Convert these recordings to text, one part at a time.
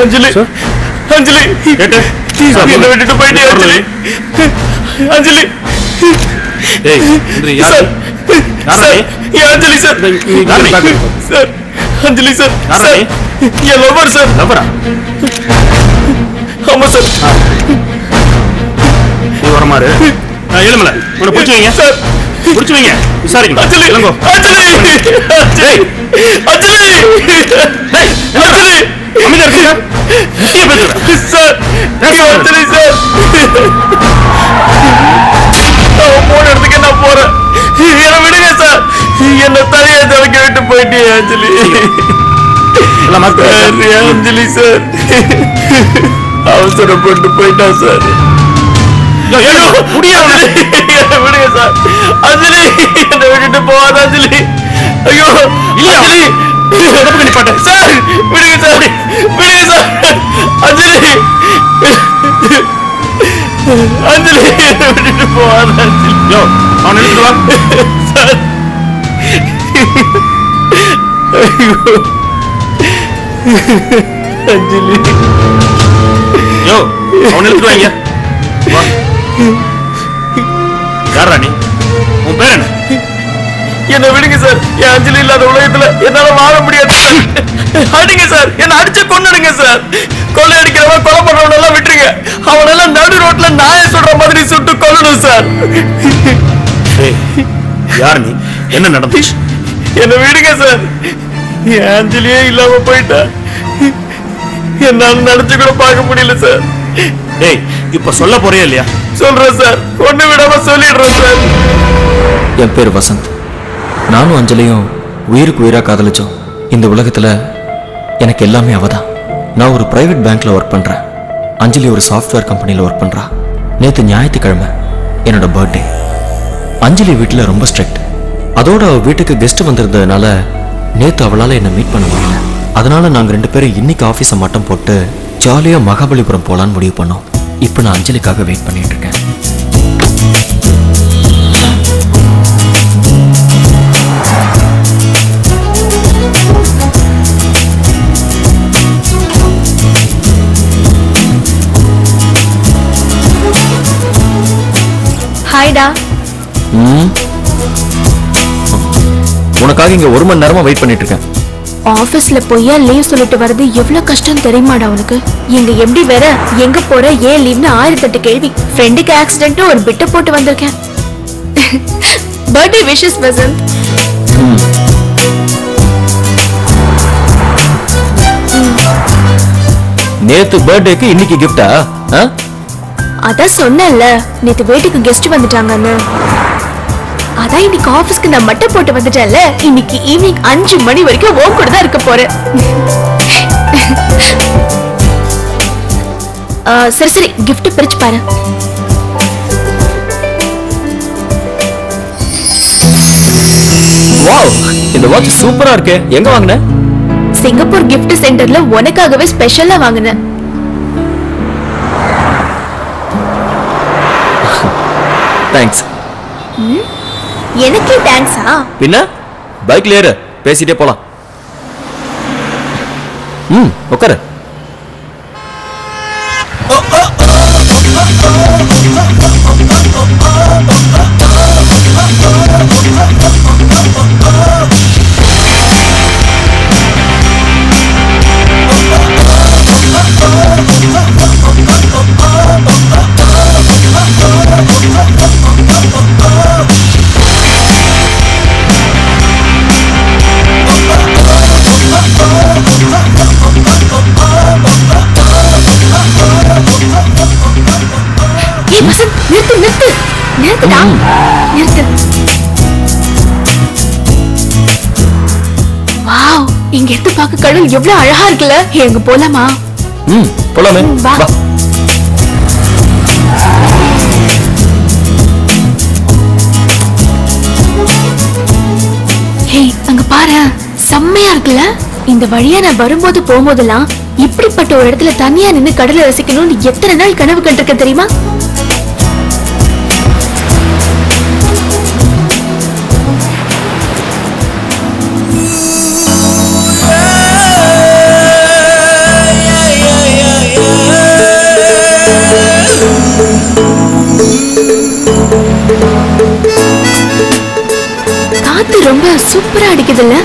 अंजलि अंजलि என்ன விட்டுட்டு போயிட்டே अंजलि अंजलि सर ये Anjali sir sir Anjali sir sir ये लवर सर लवर ஆமா சார் நீ வர மாறு எழுமல உன்னை புடிச்சு வைங்க சார் புடிச்சு வைங்க விசாரிங்க अंजलि இளங்கோ अंजलि டேய் अंजलि டேய் अंजलि அமைதியா இருங்க நீ பேசுற சார் अंजलि சார் போன் எடுத்துக்க நான் போறேன் என்ன விடுங்க சார் என்ன தனியா தவிக்க விட்டு போயிட்டே अंजलि अंजलि சார் அவசரப்பட்டு போயிட்டா சார் விடுங்க சார் अंजलि என்ன விட்டுட்டு போவாத अंजलि ஐயோ अंजलि சார் விடுங்க சார் விடுங்க சார் अंजलि अंजलि விட்டுட்டு போவாத अंजलि யோ அவன் எடுத்து வா சார் ஐயோ अंजलि யோ அவன் எடுத்து வாங்க வா யார் ராணி உன் பேர் என்ன என்ன விடுங்க சார் என் अंजलि இல்லாத உலகத்துல என்னால வாழ முடியாது அடிங்க சார் என்ன அடிச்சு கொன்னுடுங்க சார் கொலை அடிக்கிறவன் கொலை பண்றவன் எல்லாம் விட்டுருங்க அவனெல்லாம் நடு ரோட்ல நாயை சுடுற மாதிரி சுட்டு கொல்லணும் சார் யார் நீ என்ன நடந்துச்சு என்ன விடுங்க சார் என் अंजलिயே இல்லாம போயிட்டா என்னால நினைச்சு கூட பார்க்க முடியல சார் டேய் இப்ப சொல்ல போறியா இல்லையா சொல்றேன் சார் ஒண்ணு விடாம சொல்லிடுறேன் சார் என் பேர் வசந்த் நானும் அஞ்சலியும் உயிருக்கு உயிரா காதலிச்சோம் இந்த உலகத்துல எனக்கு எல்லாமே அவதான் நான் ஒரு பிரைவேட் பேங்க்ல ஒர்க் பண்றேன் அஞ்சலி ஒரு சாஃப்ட்வேர் கம்பெனில ஒர்க் பண்றா நேத்து ஞாயிற்றுக்கிழமை என்னோட பர்த்டே அஞ்சலி வீட்டுல ரொம்ப ஸ்ட்ரிக்ட் அதோட அவ வீட்டுக்கு கெஸ்ட் வந்திருந்ததுனால நேத்து அவளால என்ன மீட் பண்ண முடியல அதனால நாங்க ரெண்டு பேரும் இன்னைக்கு ஆபீஸை மட்டும் போட்டு ஜாலியா மகாபலிபுரம் போலான்னு முடிவு பண்ணோம் இப்போ நான் அஞ்சலிக்காக வெயிட் பண்ணிட்டு இருக்கேன் ஹாய்டா உனக்காக இங்க 1 மணி நேரமா வெயிட் பண்ணிட்டு இருக்கேன் ஆபீஸ்ல போய் லீவ் சொல்லிட்டு வரது எவ்வளவு கஷ்டம் தெரியுமாடா உனக்கு எங்க எப்படி வேற எங்க போற ஏன் லீவ்னு 1008 கேள்வி ஃப்ரெண்டுக்கு ஆக்சிடென்ட் ஒரு பிட்ட போட்டு வந்திருக்கேன் பர்த்டே விஷஸ் வசந்த் நேத்து பர்த்டேக்கு இன்னைக்கு கிஃப்டா அதான் சொன்னேன்ல நேத்து வீட்டுக்கு கெஸ்ட் வந்துட்டாங்கன்னு அதான் இன்னைக்கு ஆபீஸ்க்கு நான் மட்டை போட்டு வந்துட்டேன்ல இன்னைக்கு ஈவினிங் 5 மணி வரைக்கும் ஓம் கூட தான் இருக்க போறேன் சரி சரி gift பிரிச்சு பாரு வாவ் இந்த வாட்ச் சூப்பரா இருக்கு எங்க வாங்குன சிங்கப்பூர் gift சென்டர்ல உனக்காகவே ஸ்பெஷலா வாங்குனேன் தேங்க்ஸ் எனக்கே தேங்க்ஸா பின்ன பைக்ல ஏறு பேசிட்டே போலாம் உட்காரு இங்க இருந்து பார்க்க கடல் எவ்வளவு அழகா இருக்குல்ல எங்க போலாமா போலாமே வா ஹே அங்க பாரு செம்மையா இருக்குல்ல இந்த வழியா நான் வரும்போது போகும்போதெல்லாம் இப்படிப்பட்ட ஒரு இடத்துல தனியா நின்னு கடலை ரசிக்கணும்னு எத்தனை நாள் கனவு கண்டிருக்கேன் தெரியுமா ரொம்ப சூப்பரா அடிக்குதுல்ல.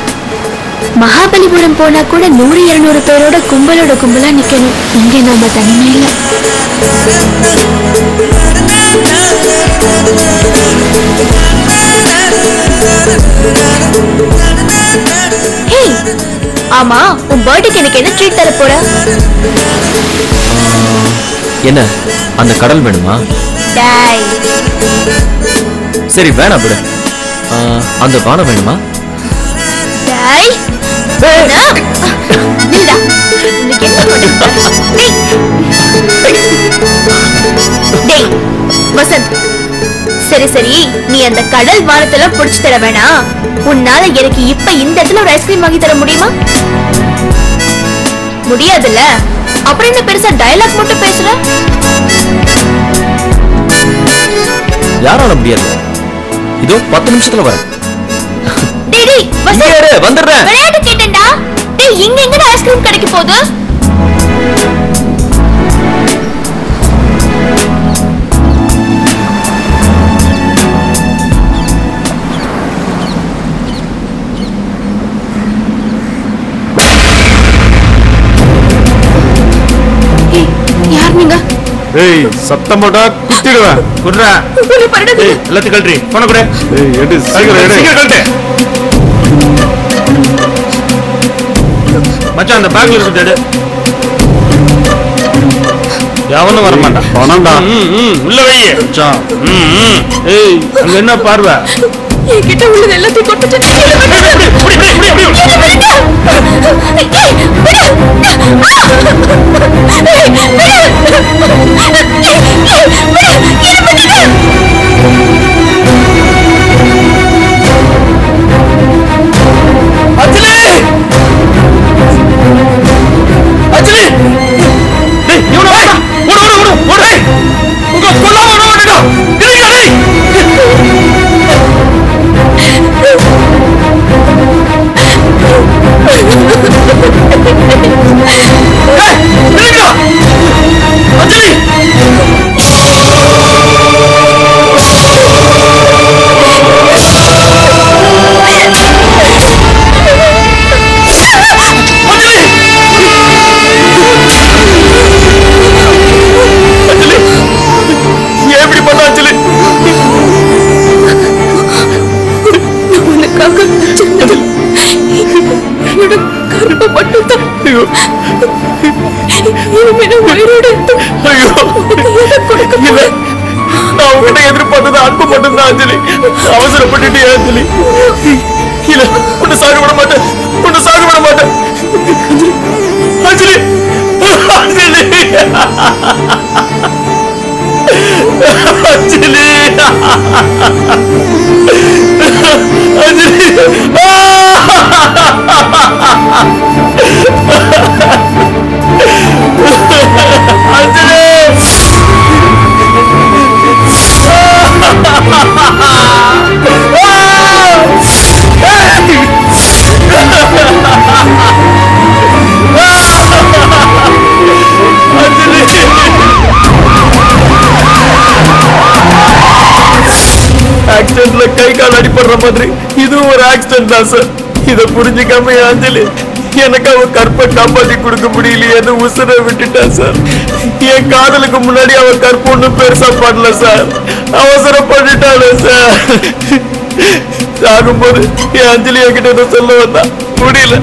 மகாபலிபுரம் போனா கூட 100-200 பேரோட கும்பலோட கும்பலா நிக்கணும். இங்க நாம தனிமையில. ஆமா, உன் பர்த்டேக்கு எனக்கு என்ன ட்ரீட் தர போற? என்ன அந்த கடல் வேணுமா? டாய். சரி வேணாம் விடு. அந்த பானம் வேணுமா? டாய். நில்டா. இன்னைக்கு என்ன பண்ணுற? டேய் வசந்த், சரி சரி, நீ அந்த கடல் வானத்துல புடிச்சு தர வேணாம். உன்னால எனக்கு இப்ப இந்த இடத்துல ஒரு ஐஸ்கிரீம் வாங்கி தர முடியுமா? முடியாதுல்ல. அப்புறம் என்ன பெருசா டயலாக் மட்டும் பேசுற? யாரால முடியாது? இதோ 10 நிமிஷத்துல வரேன். டேய் டேய் வசந்த், வந்துடுறேன். விளையாட்டு கேட்டேன்டா. டேய் இங்க எங்கடா ஐஸ்கிரீம் கிடைக்க போகுது? யார் நீங்க? ஏய் சத்தம் போட்டா குத்திடுவேன். குடுறா. உன்னை பரடா. ஏய் எல்லாத்தையும் கழட்டி. போன கூட. ஏய் எடு சீக்கிரம் கழட்டு. மச்சான் அந்த பேக்ல இருக்கு எடு. எவனும் வர மாட்டான். பணம்டா. உள்ள வை. மச்சான். ஏய் அங்க என்ன பார்வை? என்கிட்ட உள்ளது எல்லாத்தையும் கொட்டுச்சு. எதிர்பார்த்தது அன்பு மட்டும்தான் அஞ்சலி. அவசரப்பட்டுட்டு அஞ்சலி. இல்ல உன்னை சாக விட மாட்டேன். உன்னை சாக விட மாட்டேன் அஞ்சலி. அஞ்சலி அஞ்சலி அஞ்சலி அஞ்சலி. ஆக்சிடென்ட்ல கை கால் அடிபடுற மாதிரி இதுவும் ஒரு ஆக்சிடென்ட் தான் சார். இத புரிஞ்சுக்காம அஞ்சலி எனக்கு அவ கற்பை காப்பாத்தி கொடுக்க முடியலையேன்னு உசுரை விட்டுட்டா சார். என் காதலுக்கு முன்னாடி அவ கற்பு ஒண்ணும் பெருசா பண்ணல சார். அவசரப்பட்டுட்டாளே சார். சாகும்போது என் அஞ்சலி என்கிட்ட ஏதோ சொல்ல வந்தா, முடியல.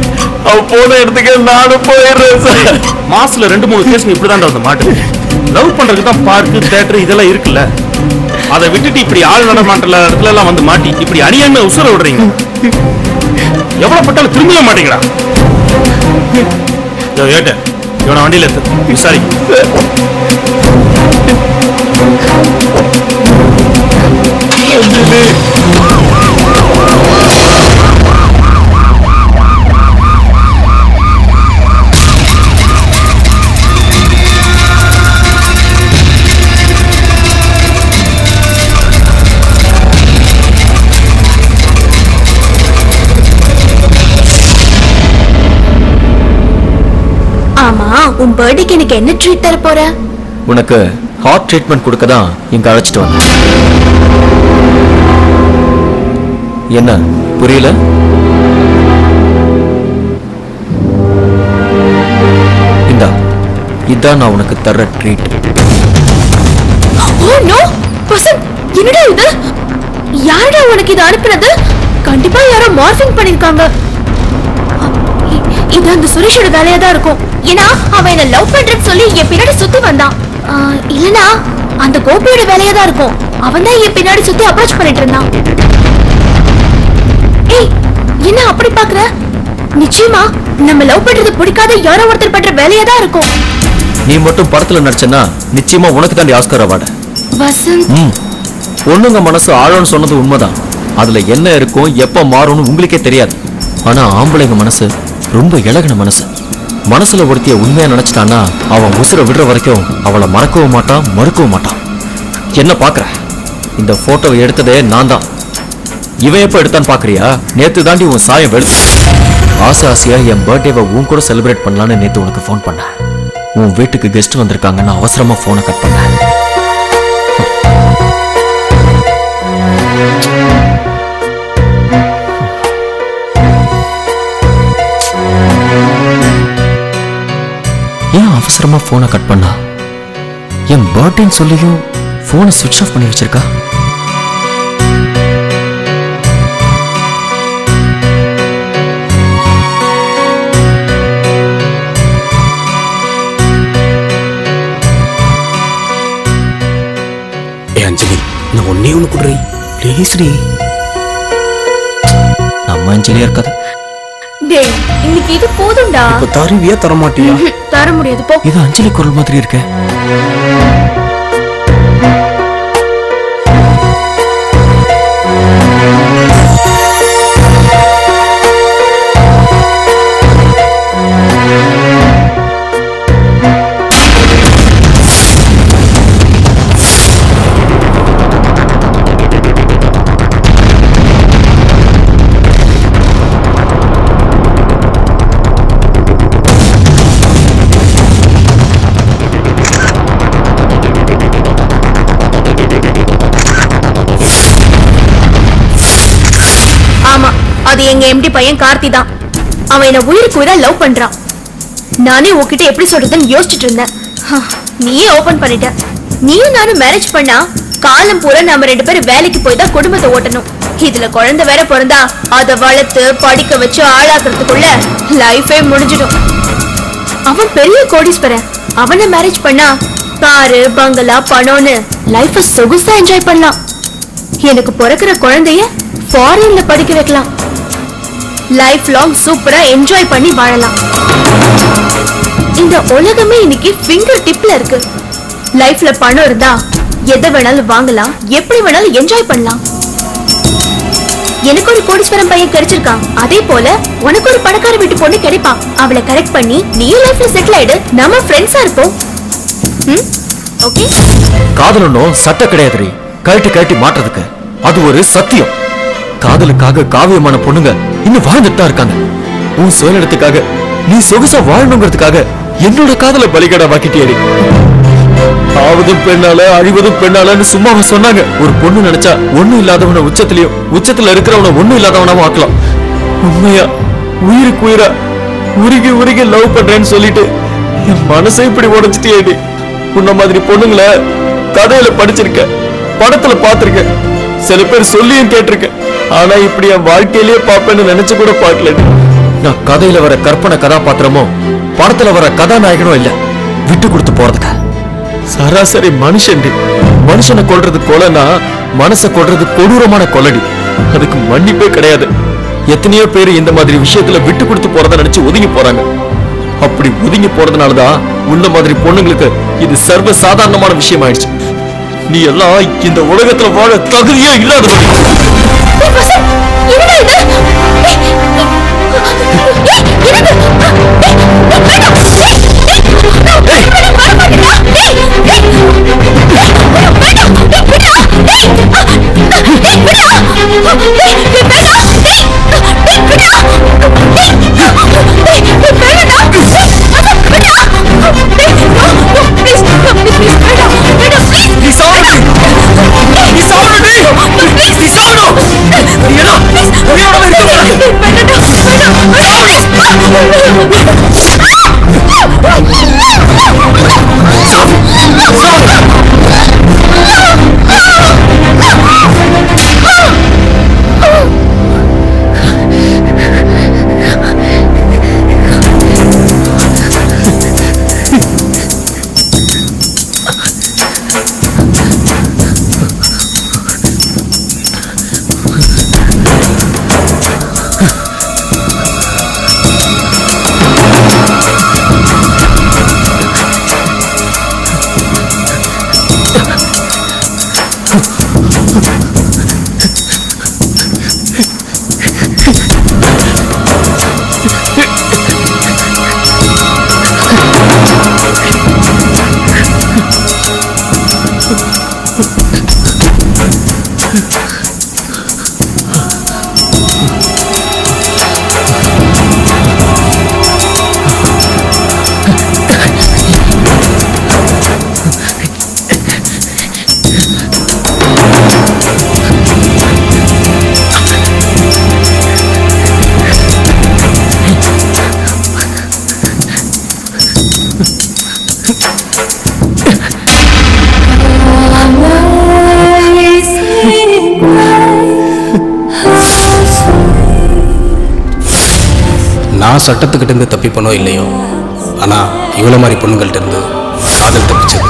அவ போன இடத்துக்கு நானும் போயிடுறேன் சார். மாசத்துல 2-3 கேஸ் இப்படிதான் வந்து மாட்டு. லவ் பண்றதுக்கு தான் பார்க்கு தியேட்டர் இதெல்லாம் இருக்குல்ல. அதை விட்டுட்டு இப்படி ஆள் நடமாட்டல இடத்துல எல்லாம் வந்து மாட்டி இப்படி அநியாயமா உசுர விடுறீங்க. எவ்வளவு பட்டாலும் திரும்பவே மாட்டீங்கடா. ஏட்ட இவனை வண்டியில விசாரி. ஆமா, உன் பர்த்டேக்கு எனக்கு என்ன ட்ரீட் தர போற? உனக்கு ஹார்ட் ட்ரீட்மெண்ட் கொடுக்க தான் இங்க அழைச்சிட்டு வந்தேன். என்ன புரியல? இந்தா, இதான் நான் உனக்கு தர்ற ட்ரீட். ஓ நோ வசந்த், என்னடா இது? யாரடா உனக்கு இது அனுப்புனது? கண்டிப்பா யாரோ மார்ஃபிங் பண்ணிருக்காங்க. இது அந்த சுரேஷோட வேலையா தான் இருக்கும். ஏன்னா அவன் என்ன லவ் பண்றேன்னு சொல்லி என் பின்னாடி சுத்தி வந்தான். இல்லனா அந்த கோபியோட வேலையா தான் இருக்கும். அவன் தான் என் பின்னாடி சுத்தி அப்ரோச் பண்ணிட்டு இருந்தான். ஏய், என்ன அப்படி பாக்குற? நிச்சயமா நம்ம லவ் பண்றது பிடிக்காத யாரோ ஒருத்தர் பண்ற வேலையா தான் இருக்கும். நீ மட்டும் படத்துல நடிச்சனா நிச்சயமா உனக்கு தான் ஆஸ்கார் அவார்டு. வசந்த், பொண்ணுங்க மனசு ஆழம்னு சொன்னது உண்மைதான். அதுல என்ன இருக்கும் எப்ப மாறும்னு உங்களுக்கே தெரியாது. ஆனா ஆம்பளைங்க மனசு ரொம்ப இலகின மனசு. மனசுல ஒருத்திய உண்மையா நினைச்சிட்டான்னா அவன் உசுர விடுற வரைக்கும் அவளை மறக்கவும் மாட்டான், மறுக்கவும் மாட்டான். என்ன பாக்குற? இந்த போட்டோவை எடுத்ததே நான் தான். இவன் எப்ப எடுத்தான்னு பாக்குறியா? நேத்து தாண்டி உன் சாயம் வெளுத்து. ஆசை ஆசையா என் பர்த்டேவை உன் கூட செலிப்ரேட் பண்ணலான்னு நேத்து உனக்கு ஃபோன் பண்ணேன். உன் வீட்டுக்கு கெஸ்ட் வந்திருக்காங்கன்னு அவசரமா போனை கட் பண்ணேன். ஏன் அவசரமா போனை கட் பண்ணா? என் பர்த்டேன்னு சொல்லியும் போனை சுவிட்ச் ஆஃப் பண்ணி வச்சிருக்கா. அஞ்சலி, நான் ஒன்னே ஒண்ணு குடுறி ப்ளீஸ் டி. நம்ம அஞ்சலியா இருக்காது. டேய், இன்னைக்கு இது போதும்டா. இப்ப தருவியா தர மாட்டியா? தர முடியாது போ. இது அஞ்சலி குரல் மாதிரி இருக்கு. அது எங்க எம்டி பையன் கார்த்தி தான். அவன் என்ன உயிருக்கு உயிரா லவ் பண்றான். நானே உன்கிட்ட எப்படி சொல்றதுன்னு யோசிச்சுட்டு இருந்தேன். நீயே ஓபன் பண்ணிட்ட. நீயும் நானும் மேரேஜ் பண்ணா காலம் பூரா நம்ம 2 பேரும் வேலைக்கு போய் தான் குடும்பத்தை ஓட்டணும். இதுல குழந்தை வேற பிறந்தா அதை வளர்த்து படிக்க வச்சு ஆளாக்குறதுக்குள்ள லைஃபே முடிஞ்சிடும். அவன் பெரிய கோடீஸ்வரன். அவனை மேரேஜ் பண்ணா காரு பங்களா பணம்னு லைஃப சொகுசா என்ஜாய் பண்ணலாம். எனக்கு பிறக்கிற குழந்தைய ஃபாரின்ல படிக்க வைக்கலாம். லைஃப் லாங் சூப்பரா என்ஜாய் பண்ணி வாழலாம். இந்த உலகமே இன்னைக்கு ஃபிங்கர் டிப்ல இருக்கு. லைஃப்ல பணம் இருந்தா எதை வேணாலும் வாங்கலாம், எப்படி வேணாலும் என்ஜாய் பண்ணலாம். எனக்கு ஒரு கோடீஸ்வரன் பையன் கிடைச்சிருக்கான். அதே போல உனக்கு ஒரு பணக்கார வீட்டு பொண்ணு கிடைப்பான். அவளை கரெக்ட் பண்ணி நீ லைஃப்ல செட்டில் ஆயிடு. நம்ம ஃப்ரெண்ட்ஸா இருப்போம். ஓகே? காதலனும் சட்ட கிடையாது. கழட்டி கழட்டி மாட்டுறதுக்கு அது ஒரு சத்தியம். காதலுக்காக காவியமான பொண்ணுங்க இன்னும் வாழ்ந்துட்டு தான் இருக்காங்க. உன் சுயநலத்துக்காக நீ சொகுசா வாழணுங்கிறதுக்காக என்னோட காதலை பலிகடா வாக்கிட்டியடி. ஆவதும் பெண்ணால அழிவதும் பெண்ணாலன்னு சும்மா சொன்னாங்க. ஒரு பொண்ணு நினைச்சா ஒண்ணும் இல்லாதவன உச்சத்திலையும் உச்சத்துல இருக்கிறவன ஒண்ணும் இல்லாதவனாவும் ஆக்கலாம். உண்மையா உயிருக்கு உயிரா உருகி உருகி லவ் பண்றேன்னு சொல்லிட்டு என் மனசை இப்படி உடைச்சிட்டியடி. உன்ன மாதிரி பொண்ணுங்களை கதையில படிச்சிருக்க, படத்துல பாத்திருக்க, சில பேர் சொல்லியும் கேட்டிருக்க. ஆனா இப்படி என் வாழ்க்கையிலேயே பாப்பேன்னு நினைச்சு கூட பார்க்கல. நான் கதையில வர கற்பனை கதாபாத்திரமோ படத்துல வர கதாநாயகனோ இல்ல. விட்டு கொடுத்து போறதுக்கு சராசரி மனுஷன். மனுஷனை கொல்றது கொலைனா மனசை கொல்றது கொடூரமான கொலடி. அதுக்கு மன்னிப்பே கிடையாது. எத்தனையோ பேர் இந்த மாதிரி விஷயத்துல விட்டு கொடுத்து போறத நினைச்சு ஒதுங்கி போறாங்க. அப்படி ஒதுங்கி போறதுனாலதான் உன்ன மாதிரி பொண்ணுங்களுக்கு இது சர்வ சாதாரணமான விஷயம் ஆயிடுச்சு. நீ எல்லாம் இந்த உலகத்துல வாழ தகுதியே இல்லாத. நீ சாவணும். நான் சட்டத்துக்கிட்ட இருந்து தப்பிப்பனோ இல்லையோ, ஆனா இவ்வளவு மாதிரி பொண்ணுங்கள்ட்ட இருந்து காதல் தப்பிச்சது.